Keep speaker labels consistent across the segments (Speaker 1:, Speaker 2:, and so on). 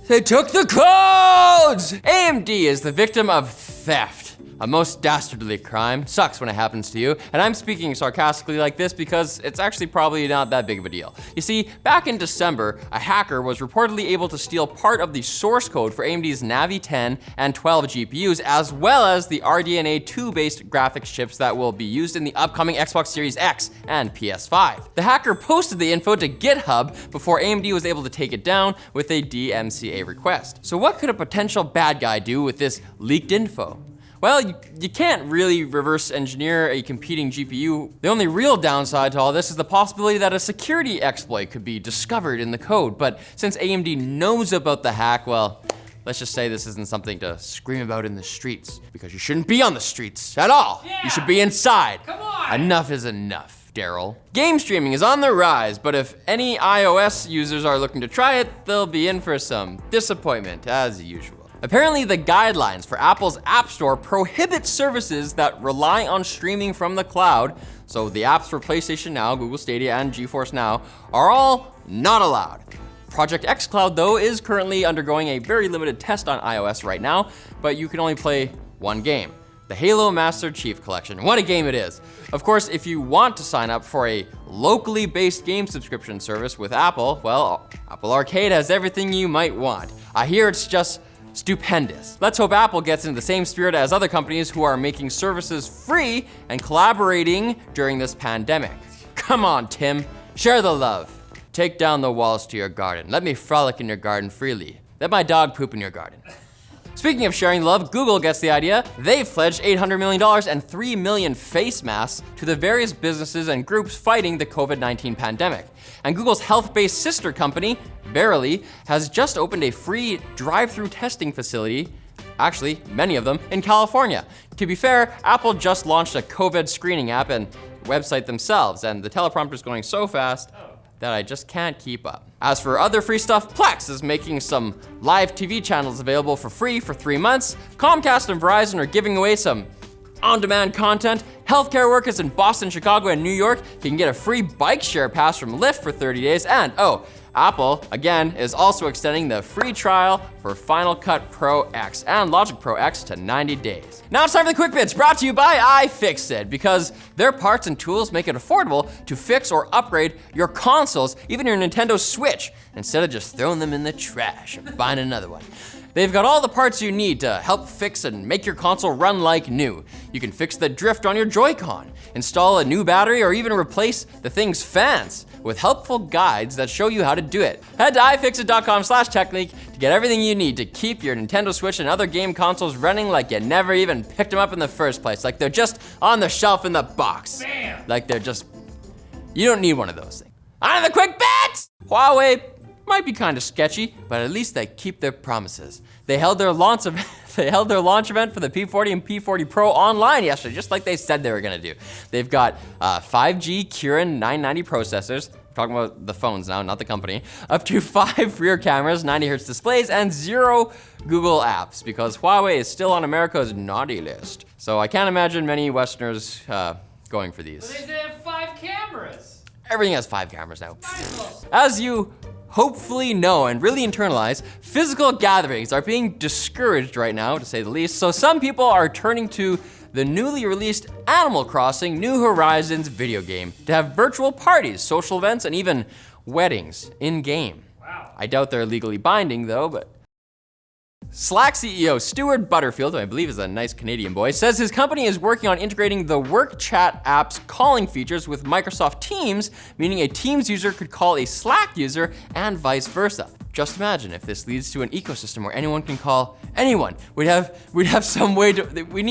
Speaker 1: They took the codes! AMD is the victim of theft. A most dastardly crime. Sucks when it happens to you. And I'm speaking sarcastically like this because it's actually probably not that big of a deal. You see, back in December, a hacker was reportedly able to steal part of the source code for AMD's Navi 10 and 12 GPUs, as well as the RDNA 2-based graphics chips that will be used in the upcoming Xbox Series X and PS5. The hacker posted the info to GitHub before AMD was able to take it down with a DMCA request. So what could a potential bad guy do with this leaked info? Well, you can't really reverse engineer a competing GPU. The only real downside to all this is the possibility that a security exploit could be discovered in the code. But since AMD knows about the hack, well, let's just say this isn't something to scream about in the streets, because you shouldn't be on the streets at all.
Speaker 2: Yeah.
Speaker 1: You should be inside.
Speaker 2: Come on.
Speaker 1: Enough is enough, Daryl. Game streaming is on the rise, but if any iOS users are looking to try it, they'll be in for some disappointment, as usual. Apparently, the guidelines for Apple's App Store prohibit services that rely on streaming from the cloud, so the apps for PlayStation Now, Google Stadia, and GeForce Now are all not allowed. Project xCloud, though, is currently undergoing a very limited test on iOS right now, but you can only play one game. The Halo Master Chief Collection. What a game it is. Of course, if you want to sign up for a locally based game subscription service with Apple, well, Apple Arcade has everything you might want. I hear it's just stupendous. Let's hope Apple gets into the same spirit as other companies who are making services free and collaborating during this pandemic. Come on, Tim, share the love. Take down the walls to your garden. Let me frolic in your garden freely. Let my dog poop in your garden. Speaking of sharing love, Google gets the idea. They've pledged $800 million and 3 million face masks to the various businesses and groups fighting the COVID-19 pandemic. And Google's health-based sister company, Verily, has just opened a free drive-thru testing facility, actually, many of them, in California. To be fair, Apple just launched a COVID screening app and website themselves, and the teleprompter's going so fast that I just can't keep up. As for other free stuff, Plex is making some live TV channels available for free for 3 months. Comcast and Verizon are giving away some on-demand content. Healthcare workers in Boston, Chicago, and New York can get a free bike share pass from Lyft for 30 days. And Apple, again, is also extending the free trial for Final Cut Pro X and Logic Pro X to 90 days. Now it's time for the Quick Bits, brought to you by iFixit, because their parts and tools make it affordable to fix or upgrade your consoles, even your Nintendo Switch, instead of just throwing them in the trash and buying another one. They've got all the parts you need to help fix and make your console run like new. You can fix the drift on your Joy-Con, install a new battery, or even replace the thing's fans with helpful guides that show you how to do it. Head to ifixit.com/techlinked to get everything you need to keep your Nintendo Switch and other game consoles running like you never even picked them up in the first place, like they're just on the shelf in the box.
Speaker 2: Bam.
Speaker 1: Like they're just, you don't need one of those things. On to the Quick Bits! Huawei might be kind of sketchy, but at least they keep their promises. They held their launch event for the P40 and P40 Pro online yesterday, just like they said they were gonna do. They've got 5G Kirin 990 processors, I'm talking about the phones now, not the company, up to 5 rear cameras, 90 Hz displays, and 0 Google apps, because Huawei is still on America's naughty list. So I can't imagine many Westerners going for these.
Speaker 2: But they have 5 cameras.
Speaker 1: Everything has 5 cameras now.
Speaker 2: Nice.
Speaker 1: As you hopefully know and really internalize, physical gatherings are being discouraged right now, to say the least, so some people are turning to the newly released Animal Crossing New Horizons video game to have virtual parties, social events, and even weddings in-game.
Speaker 2: Wow.
Speaker 1: I doubt they're legally binding though, but Slack CEO Stuart Butterfield, who I believe is a nice Canadian boy, says his company is working on integrating the work chat app's calling features with Microsoft Teams, meaning a Teams user could call a Slack user and vice versa. Just imagine if this leads to an ecosystem where anyone can call anyone. We'd have some way to, we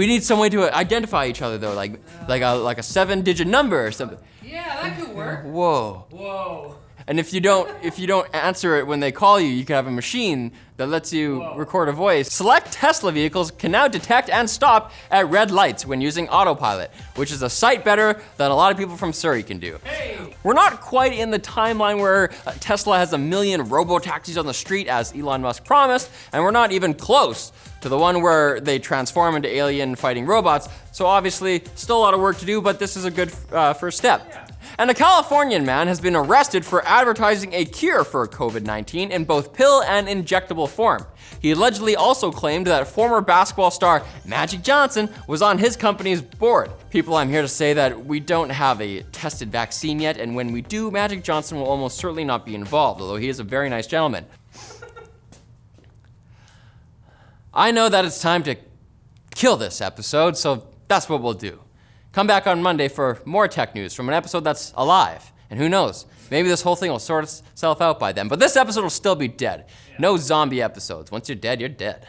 Speaker 1: need some way to identify each other though, like a 7-digit number or something.
Speaker 2: Yeah, that could work.
Speaker 1: Whoa.
Speaker 2: Whoa.
Speaker 1: And if you don't answer it when they call you, you can have a machine that lets you record a voice. Select Tesla vehicles can now detect and stop at red lights when using autopilot, which is a sight better than a lot of people from Surrey can do.
Speaker 2: Hey.
Speaker 1: We're not quite in the timeline where Tesla has 1 million robotaxis on the street as Elon Musk promised, and we're not even close to the one where they transform into alien fighting robots. So obviously, still a lot of work to do, but this is a good first step.
Speaker 2: Yeah.
Speaker 1: And a Californian man has been arrested for advertising a cure for COVID-19 in both pill and injectable form. He allegedly also claimed that former basketball star Magic Johnson was on his company's board. People, I'm here to say that we don't have a tested vaccine yet, and when we do, Magic Johnson will almost certainly not be involved, although he is a very nice gentleman. I know that it's time to kill this episode, so that's what we'll do. Come back on Monday for more tech news from an episode that's alive. And who knows, maybe this whole thing will sort itself out by then. But this episode will still be dead. No zombie episodes. Once you're dead, you're dead.